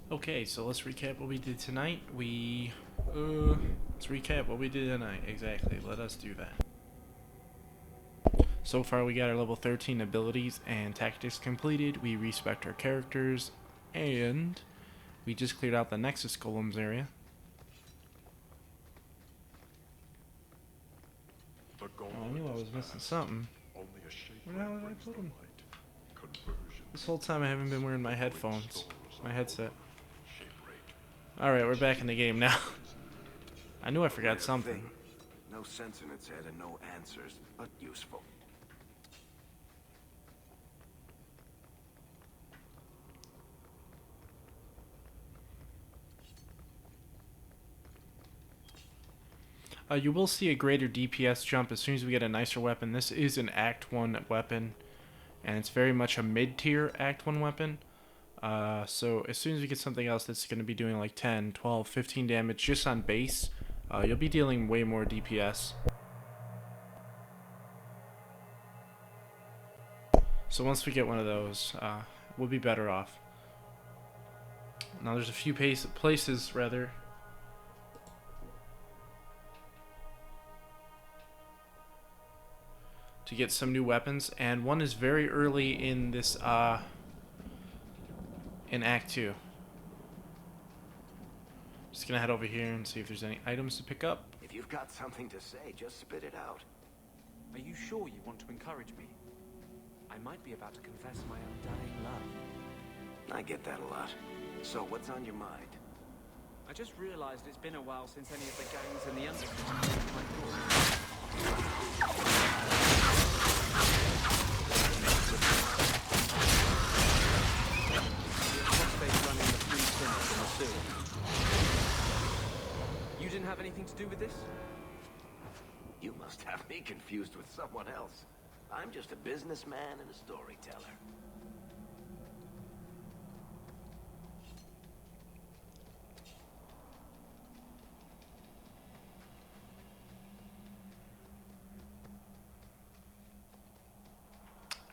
Okay, so let's recap what we did tonight. Let's recap what we did tonight. Exactly. Let us do that. So far, we got our level 13 abilities and tactics completed. We respect our characters, and we just cleared out the Nexus Golems area. Oh, I knew I was missing something. Where the hell did I put them? This whole time I haven't been wearing my headphones, my headset. Alright, we're back in the game now. I knew I forgot something. No sense in its head and no answers, but useful. You will see a greater DPS jump as soon as we get a nicer weapon. This is an Act 1 weapon, and it's very much a mid-tier Act 1 weapon. So as soon as we get something else that's going to be doing like 10, 12, 15 damage just on base, you'll be dealing way more DPS. So once we get one of those, we'll be better off. Now there's a few places rather to get some new weapons, and one is very early in this in Act 2. Just gonna head over here and see if there's any items to pick up. If you've got something to say, just spit it out. Are you sure you want to encourage me? I might be about to confess my undying love. I get that a lot. So what's on your mind? I just realized it's been a while since any of the gangs in the underground came to my door. You didn't have anything to do with this? You must have me confused with someone else. I'm just a businessman and a storyteller.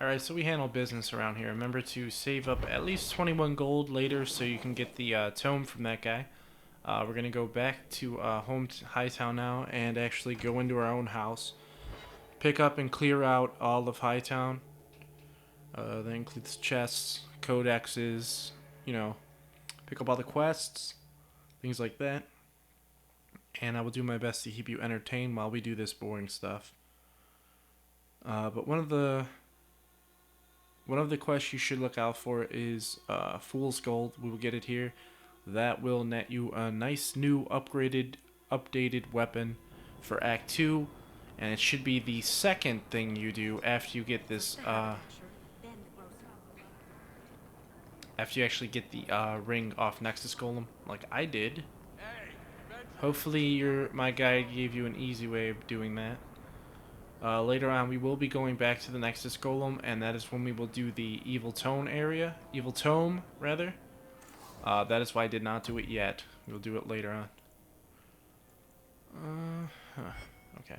Alright, so we handle business around here. Remember to save up at least 21 gold later so you can get the tome from that guy. We're going to go back to Hightown now and actually go into our own house. Pick up and clear out all of Hightown. That includes chests, codexes, you know, pick up all the quests, things like that. And I will do my best to keep you entertained while we do this boring stuff. But one of the quests you should look out for is Fool's Gold. We will get it here. That will net you a nice new updated weapon for Act 2. And it should be the second thing you do after you get this, after you actually get the ring off Nexus Golem, like I did. Hopefully my guide gave you an easy way of doing that. Later on, we will be going back to the Nexus Golem, and that is when we will do the Evil Tome area. Evil Tome, rather. That is why I did not do it yet. We'll do it later on. Okay.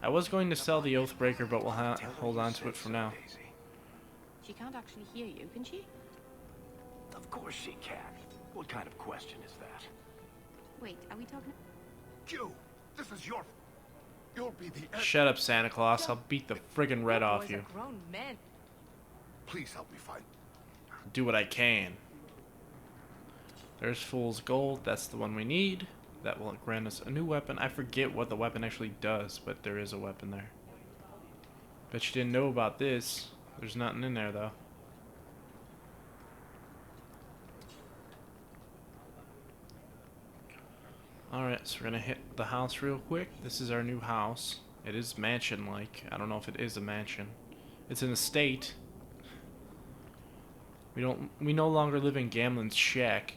I was going to sell the Oathbreaker, but we'll hold on to it for now. She can't actually hear you, can she? Of course she can. What kind of question is that? Wait, are we talking? You! This is your... You'll be the... Shut up, Santa Claus. I'll beat the friggin' red off you. Grown men. Please help me find... Do what I can. There's Fool's Gold. That's the one we need. That will grant us a new weapon. I forget what the weapon actually does, but there is a weapon there. Bet you didn't know about this. There's nothing in there, though. Alright, so we're gonna hit the house real quick. This is our new house. It is mansion-like. I don't know if it is a mansion. It's an estate. We no longer live in Gamlen's shack.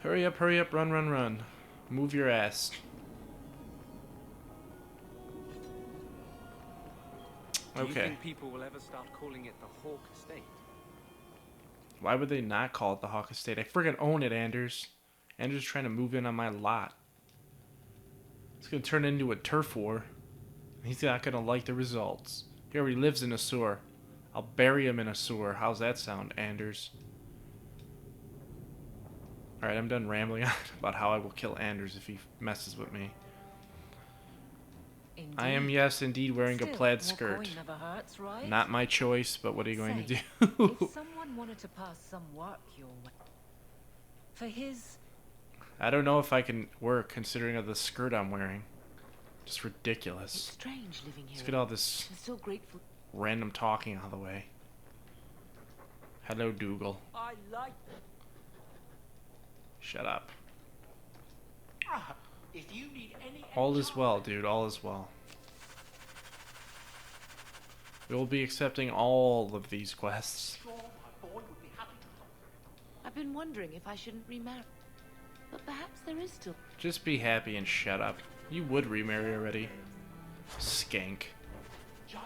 Hurry up, run, run, run. Move your ass. Do you Okay. think people will ever start calling it the Hawk Estate? Why would they not call it the Hawk Estate? I friggin' own it, Anders. Anders is trying to move in on my lot. It's gonna turn into a turf war. He's not gonna like the results. He already lives in a sewer. I'll bury him in a sewer. How's that sound, Anders? Alright, I'm done rambling on about how I will kill Anders if he messes with me. Indeed. I am, yes, indeed wearing Still, a plaid more skirt. coin never hurts, right? Not my choice, but what are you going to Say, do? if someone wanted to pass some work your way, for his... I don't know if I can work considering of the skirt I'm wearing. Just It's ridiculous. strange living here. Let's get all this I'm so grateful. random talking out of the way. Hello, Dougal. I like Shut up. If you need any All is well, dude. All is well. We will be accepting all of these quests. extra, my boy would be happy to help. I've been wondering if I shouldn't remarry. But perhaps there is still... Just be happy and shut up. You would remarry already. Skank. Just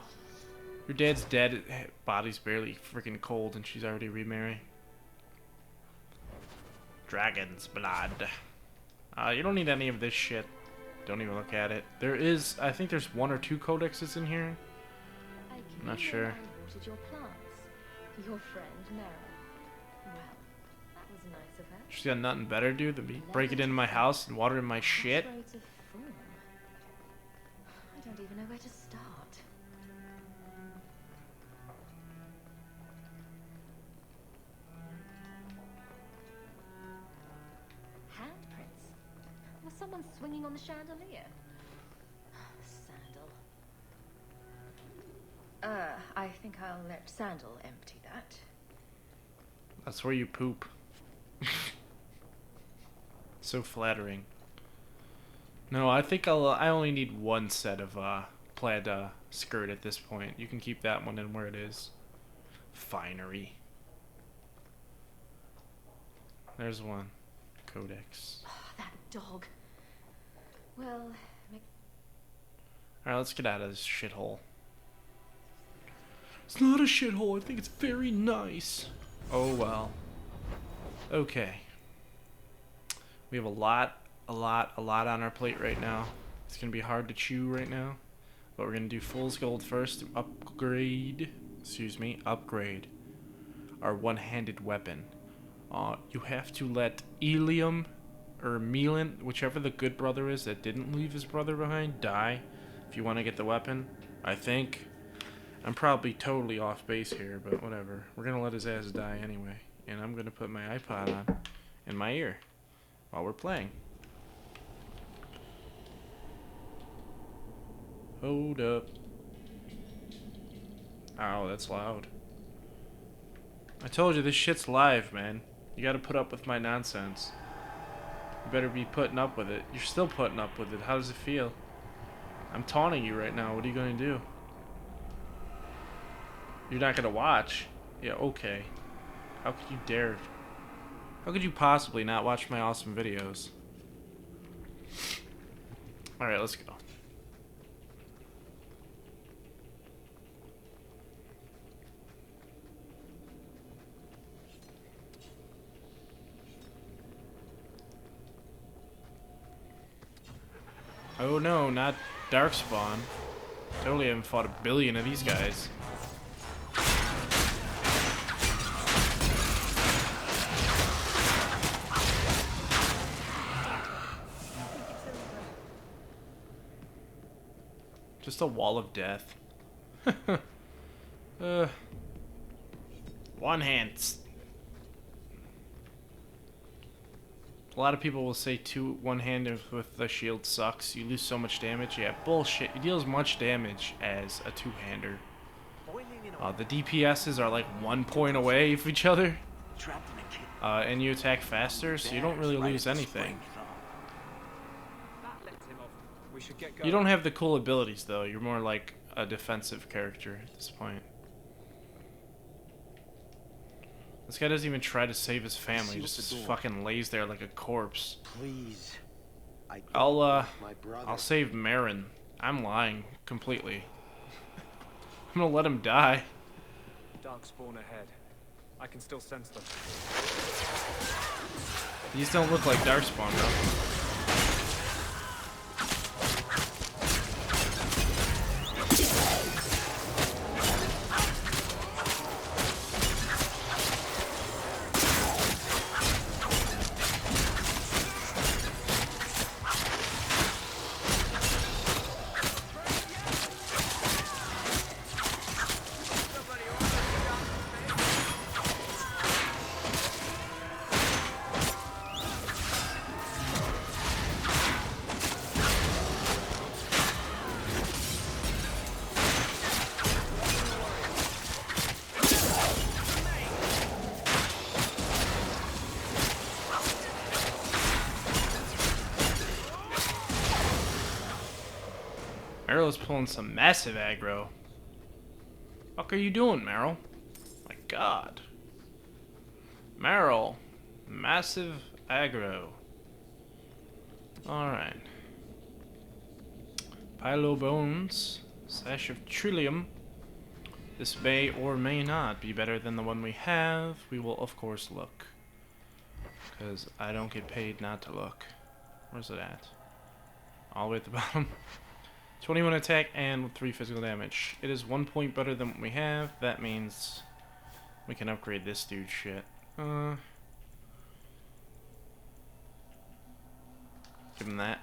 Your dad's dead. Body's barely freaking cold and she's already remarrying. Dragon's blood. You don't need any of this shit. Don't even look at it. There is, I think there's 1 or 2 codexes in here. I'm not sure. I watered your plants. Your friend, Mara. Well, that was nice of her. She's got nothing better to do than be breaking into my house and watering my shit. Crossroads of form. I don't even know where to start. Handprints. Was someone swinging on the chandelier? Sandal. I think I'll let Sandal empty that. That's where you poop. So flattering. No, I think I only need 1 set of plaid skirt at this point. You can keep that one in where it is. Finery. There's one. Codex. Oh, that dog. Well, Alright, let's get out of this shithole. It's not a shithole. I think it's very nice. Oh well. Okay. We have a lot on our plate right now. It's gonna be hard to chew right now. But we're gonna do Fool's Gold first to upgrade our one-handed weapon. You have to let Elium or Milan, whichever the good brother is that didn't leave his brother behind, die if you want to get the weapon. I think. I'm probably totally off base here, but whatever. We're gonna let his ass die anyway. And I'm gonna put my iPod on in my ear while we're playing. Hold up. Ow, that's loud. I told you this shit's live, man. You gotta put up with my nonsense. You better be putting up with it. You're still putting up with it. How does it feel? I'm taunting you right now. What are you gonna do? You're not gonna watch? Yeah, okay. How could you dare? How could you possibly not watch my awesome videos? Alright, let's go. Oh no, not Darkspawn. Totally haven't fought a billion of these guys. Just a wall of death. One hand. A lot of people will say one-handed with the shield sucks. You lose so much damage. Yeah, bullshit. You deal as much damage as a two-hander. The DPSs are like 1 point away from each other. And you attack faster, so you don't really lose anything. You don't have the cool abilities, though. You're more like a defensive character at this point. This guy doesn't even try to save his family. Just fucking lays there like a corpse. Please. I'll save Marin. I'm lying completely. I'm gonna let him die. Darkspawn ahead. I can still sense them. These don't look like Darkspawn, though. Meryl's pulling some massive aggro. What are you doing, Meryl? My God. Meryl. Massive aggro. Alright. Pile of bones. Sash of trillium. This may or may not be better than the one we have. We will, of course, look. Because I don't get paid not to look. Where's it at? All the way at the bottom. 21 attack and 3 physical damage. It is 1 point better than what we have. That means we can upgrade this dude's shit. Give him that.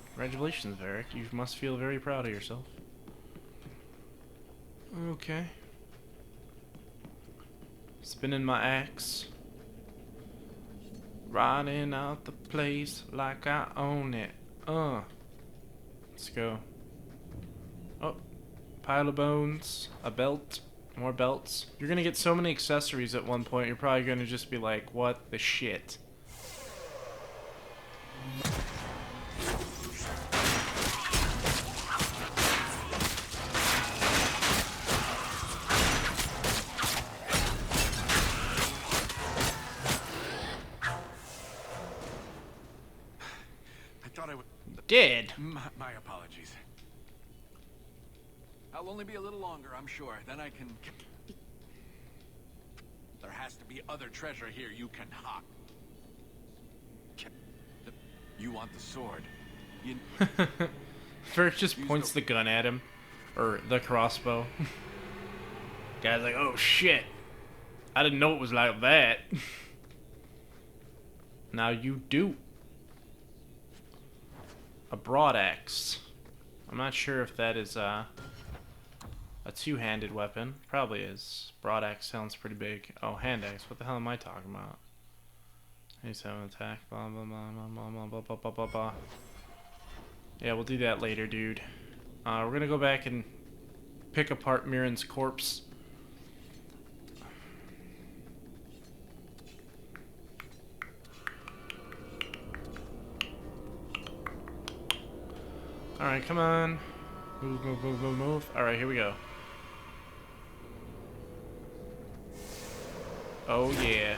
Congratulations, Varric. You must feel very proud of yourself. Okay. Spinning my axe. Riding out the place like I own it. Let's go. Oh. Pile of bones. A belt. More belts. You're gonna get so many accessories at one point, you're probably gonna just be like, what the shit? I thought I would... Dead. My apologies. I'll only be a little longer, I'm sure. Then I can... There has to be other treasure here you can hop. You want the sword. You... Varric just points the gun at him. Or the crossbow. Guy's like, oh shit. I didn't know it was like that. Now you do. A broadaxe. I'm not sure if that is a two-handed weapon. Probably is. Broadaxe sounds pretty big. Oh, hand axe. What the hell am I talking about? 87 attack. Blah blah blah blah blah blah blah blah blah blah blah. Yeah, we'll do that later, dude. We're gonna go back and pick apart Mirren's corpse. Alright, come on. Move, move, move, move, move. Alright, here we go. Oh, yeah.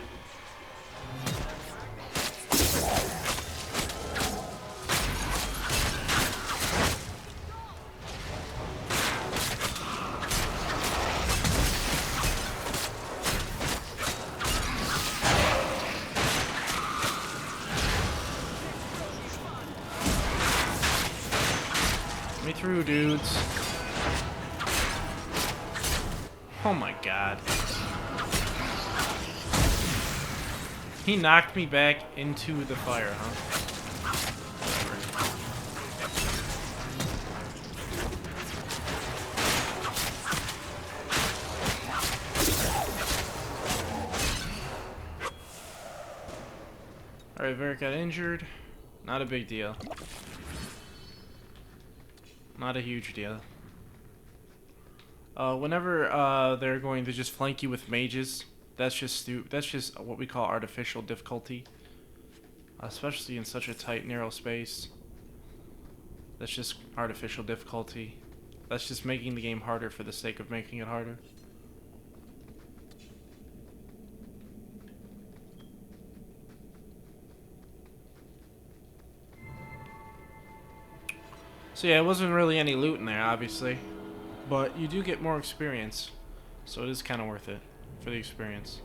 Me through, dudes. Oh my god. He knocked me back into the fire, huh? Alright, Varric got injured. Not a big deal. Not a huge deal. Whenever they're going to just flank you with mages, that's just what we call artificial difficulty. Especially in such a tight, narrow space. That's just artificial difficulty. That's just making the game harder for the sake of making it harder. So yeah, it wasn't really any loot in there, obviously. But you do get more experience. So it is kind of worth it for the experience.